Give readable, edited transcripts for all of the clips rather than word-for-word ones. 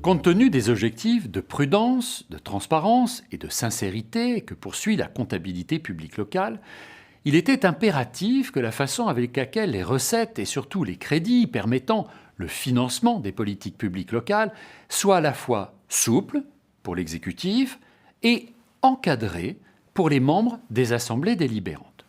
Compte tenu des objectifs de prudence, de transparence et de sincérité que poursuit la comptabilité publique locale, il était impératif que la façon avec laquelle les recettes et surtout les crédits permettant le financement des politiques publiques locales soient à la fois souples pour l'exécutif et encadrés pour les membres des assemblées délibérantes.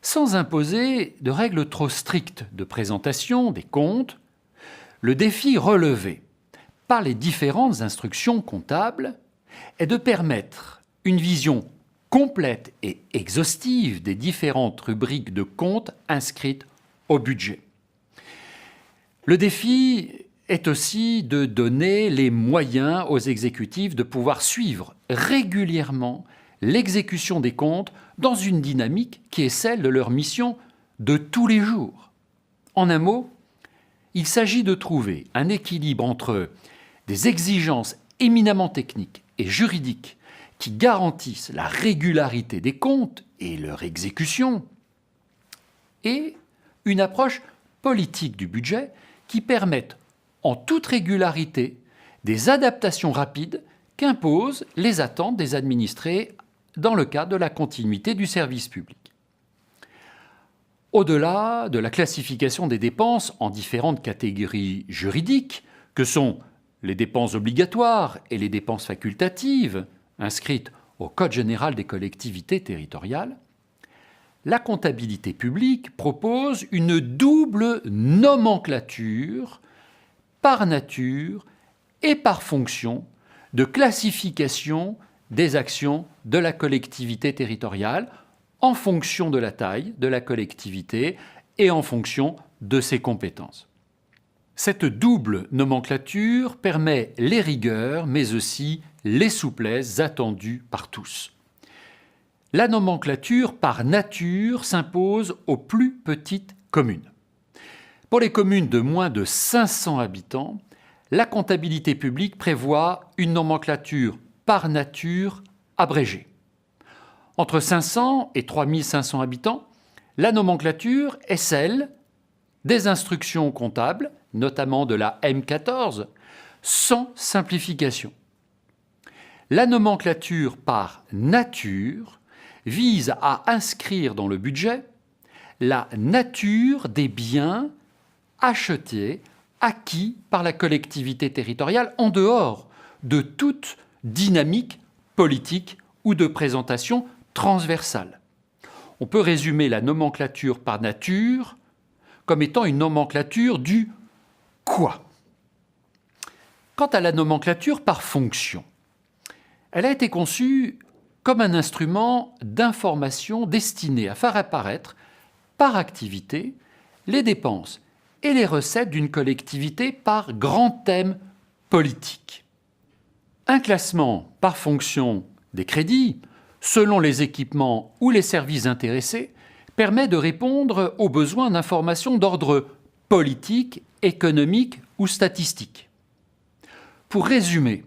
Sans imposer de règles trop strictes de présentation des comptes, le défi relevé par les différentes instructions comptables est de permettre une vision complète et exhaustive des différentes rubriques de comptes inscrites au budget. Le défi est aussi de donner les moyens aux exécutifs de pouvoir suivre régulièrement l'exécution des comptes dans une dynamique qui est celle de leur mission de tous les jours. En un mot, il s'agit de trouver un équilibre entre des exigences éminemment techniques et juridiques qui garantissent la régularité des comptes et leur exécution, et une approche politique du budget qui permette en toute régularité des adaptations rapides qu'imposent les attentes des administrés dans le cadre de la continuité du service public. Au-delà de la classification des dépenses en différentes catégories juridiques, que sont les dépenses obligatoires et les dépenses facultatives, inscrites au Code général des collectivités territoriales, la comptabilité publique propose une double nomenclature par nature et par fonction de classification des actions de la collectivité territoriale en fonction de la taille de la collectivité et en fonction de ses compétences. Cette double nomenclature permet les rigueurs, mais aussi les souplesses attendues par tous. La nomenclature par nature s'impose aux plus petites communes. Pour les communes de moins de 500 habitants, la comptabilité publique prévoit une nomenclature par nature abrégée. Entre 500 et 3500 habitants, la nomenclature est celle des instructions comptables, notamment de la M14, sans simplification. La nomenclature par nature vise à inscrire dans le budget la nature des biens achetés, acquis par la collectivité territoriale en dehors de toute dynamique politique ou de présentation transversale. On peut résumer la nomenclature par nature comme étant une nomenclature du quoi. Quant à la nomenclature par fonction, elle a été conçue comme un instrument d'information destiné à faire apparaître par activité les dépenses et les recettes d'une collectivité par grand thème politique. Un classement par fonction des crédits, selon les équipements ou les services intéressés, permet de répondre aux besoins d'informations d'ordre politique, économique ou statistique. Pour résumer,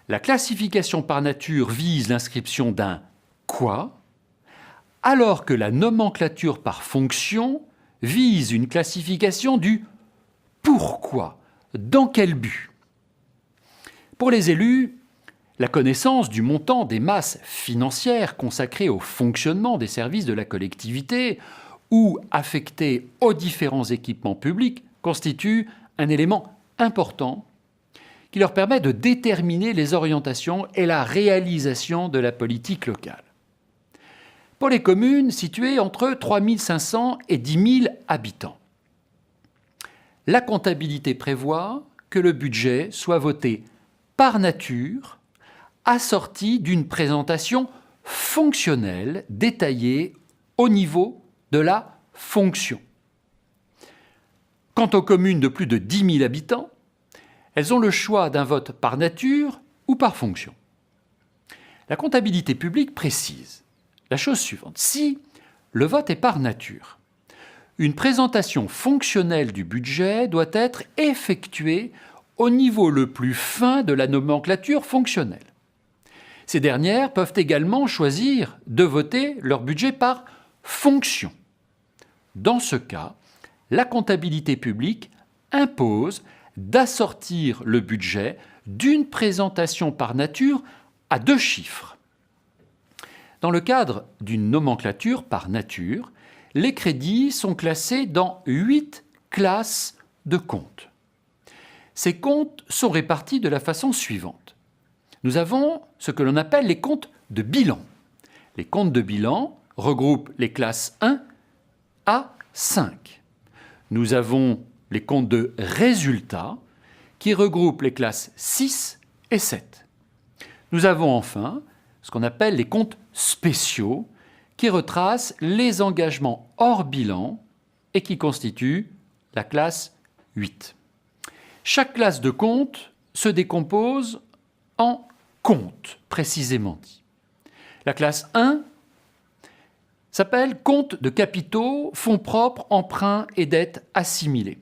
la classification par nature vise l'inscription d'un « quoi », alors que la nomenclature par fonction vise une classification du « pourquoi », dans quel but. Pour les élus, la connaissance du montant des masses financières consacrées au fonctionnement des services de la collectivité ou affectées aux différents équipements publics constitue un élément important qui leur permet de déterminer les orientations et la réalisation de la politique locale. Pour les communes situées entre 3 500 et 10 000 habitants, la comptabilité prévoit que le budget soit voté par nature, assorti d'une présentation fonctionnelle détaillée au niveau de la fonction. Quant aux communes de plus de 10 000 habitants, elles ont le choix d'un vote par nature ou par fonction. La comptabilité publique précise la chose suivante. Si le vote est par nature, une présentation fonctionnelle du budget doit être effectuée au niveau le plus fin de la nomenclature fonctionnelle. Ces dernières peuvent également choisir de voter leur budget par fonction. Dans ce cas, la comptabilité publique impose d'assortir le budget d'une présentation par nature à 2 chiffres. Dans le cadre d'une nomenclature par nature, les crédits sont classés dans 8 classes de comptes. Ces comptes sont répartis de la façon suivante. Nous avons ce que l'on appelle les comptes de bilan. Les comptes de bilan regroupent les classes 1 à 5. Nous avons les comptes de résultats qui regroupent les classes 6 et 7. Nous avons enfin ce qu'on appelle les comptes spéciaux qui retracent les engagements hors bilan et qui constituent la classe 8. Chaque classe de compte se décompose en comptes, précisément dit. La classe 1 s'appelle compte de capitaux, fonds propres, emprunts et dettes assimilés.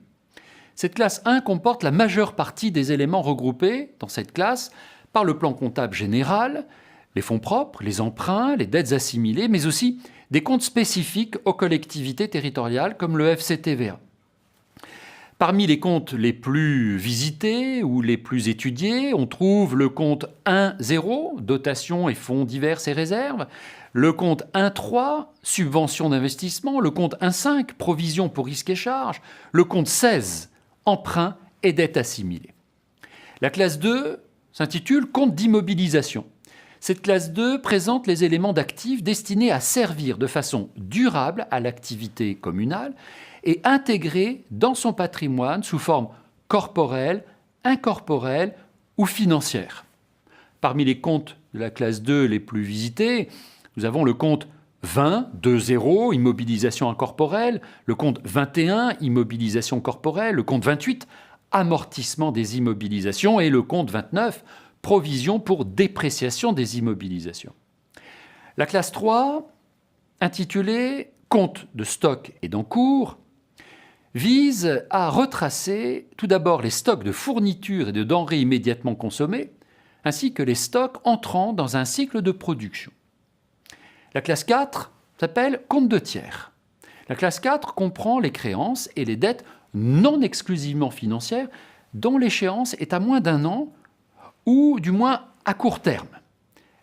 Cette classe 1 comporte la majeure partie des éléments regroupés dans cette classe par le plan comptable général, les fonds propres, les emprunts, les dettes assimilées, mais aussi des comptes spécifiques aux collectivités territoriales comme le FCTVA. Parmi les comptes les plus visités ou les plus étudiés, on trouve le compte 1.0, dotation et fonds divers et réserves, le compte 1.3, subvention d'investissement, le compte 1.5, provision pour risques et charges, le compte 16, emprunts et dettes assimilées. La classe 2 s'intitule compte d'immobilisation. Cette classe 2 présente les éléments d'actifs destinés à servir de façon durable à l'activité communale et intégrés dans son patrimoine sous forme corporelle, incorporelle ou financière. Parmi les comptes de la classe 2 les plus visités, nous avons le compte 20, 2.0, immobilisation incorporelle, le compte 21, immobilisation corporelle, le compte 28, amortissement des immobilisations et le compte 29, provision pour dépréciation des immobilisations. La classe 3, intitulée compte de stock et d'encours, vise à retracer tout d'abord les stocks de fournitures et de denrées immédiatement consommées, ainsi que les stocks entrant dans un cycle de production. La classe 4 s'appelle compte de tiers. La classe 4 comprend les créances et les dettes non exclusivement financières dont l'échéance est à moins d'1 an ou du moins à court terme.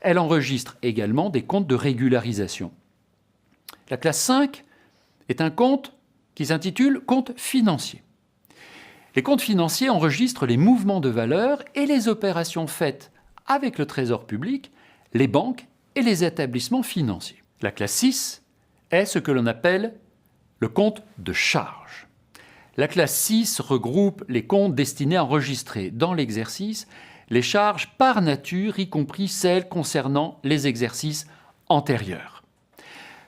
Elle enregistre également des comptes de régularisation. La classe 5 est un compte qui s'intitule compte financier. Les comptes financiers enregistrent les mouvements de valeur et les opérations faites avec le Trésor public, les banques et les établissements financiers. La classe 6 est ce que l'on appelle le compte de charge. La classe 6 regroupe les comptes destinés à enregistrer dans l'exercice les charges par nature, y compris celles concernant les exercices antérieurs.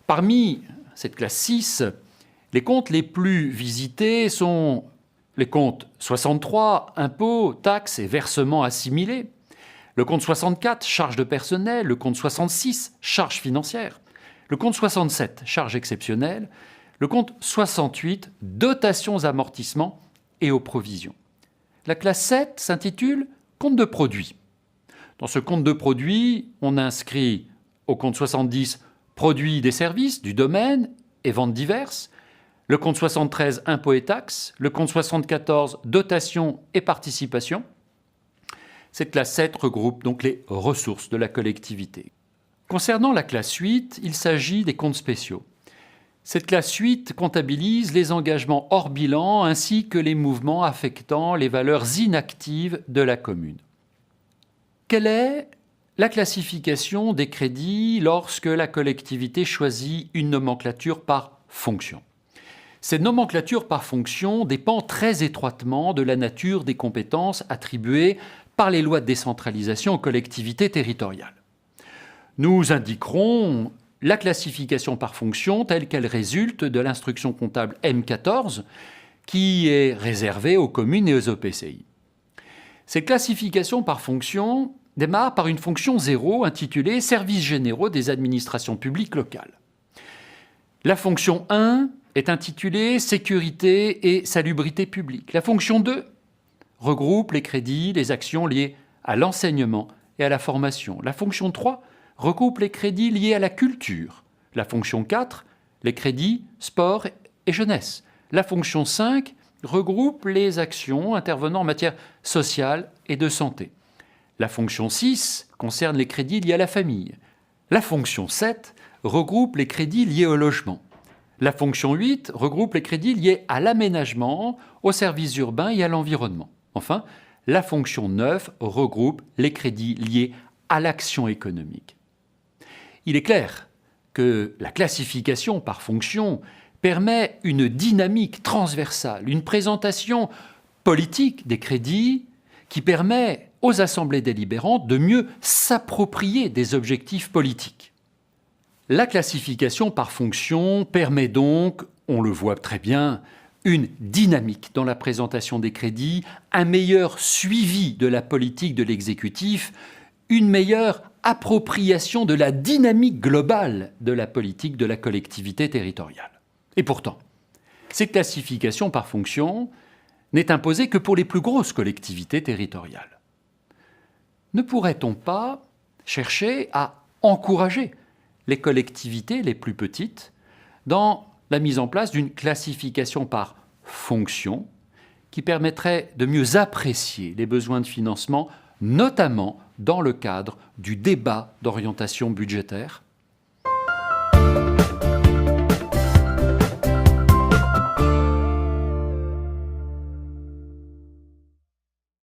Parmi cette classe 6, les comptes les plus visités sont les comptes 63, impôts, taxes et versements assimilés, le compte 64, charges de personnel, le compte 66, charges financières, le compte 67, charges exceptionnelles, le compte 68, dotations, amortissements et aux provisions. La classe 7 s'intitule compte de produits. Dans ce compte de produits, on inscrit au compte 70 produits des services, du domaine et ventes diverses, le compte 73 impôts et taxes, le compte 74 dotations et participations. Cette classe 7 regroupe donc les ressources de la collectivité. Concernant la classe 8, il s'agit des comptes spéciaux. Cette classe 8 comptabilise les engagements hors bilan ainsi que les mouvements affectant les valeurs inactives de la commune. Quelle est la classification des crédits lorsque la collectivité choisit une nomenclature par fonction? Cette nomenclature par fonction dépend très étroitement de la nature des compétences attribuées par les lois de décentralisation aux collectivités territoriales. Nous indiquerons la classification par fonction telle qu'elle résulte de l'instruction comptable M14 qui est réservée aux communes et aux EPCI. Cette classification par fonction démarre par une fonction 0 intitulée « Services généraux des administrations publiques locales ». La fonction 1 est intitulée « Sécurité et salubrité publique ». La fonction 2 regroupe les crédits, les actions liées à l'enseignement et à la formation. La fonction 3 regroupe les crédits liés à la culture. La fonction 4, les crédits sport et jeunesse. La fonction 5 regroupe les actions intervenant en matière sociale et de santé. La fonction 6 concerne les crédits liés à la famille. La fonction 7 regroupe les crédits liés au logement. La fonction 8 regroupe les crédits liés à l'aménagement, aux services urbains et à l'environnement. Enfin, la fonction 9 regroupe les crédits liés à l'action économique. Il est clair que la classification par fonction permet une dynamique transversale, une présentation politique des crédits qui permet aux assemblées délibérantes de mieux s'approprier des objectifs politiques. La classification par fonction permet donc, on le voit très bien, une dynamique dans la présentation des crédits, un meilleur suivi de la politique de l'exécutif, une meilleure appropriation de la dynamique globale de la politique de la collectivité territoriale. Et pourtant, cette classification par fonction n'est imposée que pour les plus grosses collectivités territoriales. Ne pourrait-on pas chercher à encourager les collectivités les plus petites dans la mise en place d'une classification par fonction qui permettrait de mieux apprécier les besoins de financement, notamment dans le cadre du débat d'orientation budgétaire ?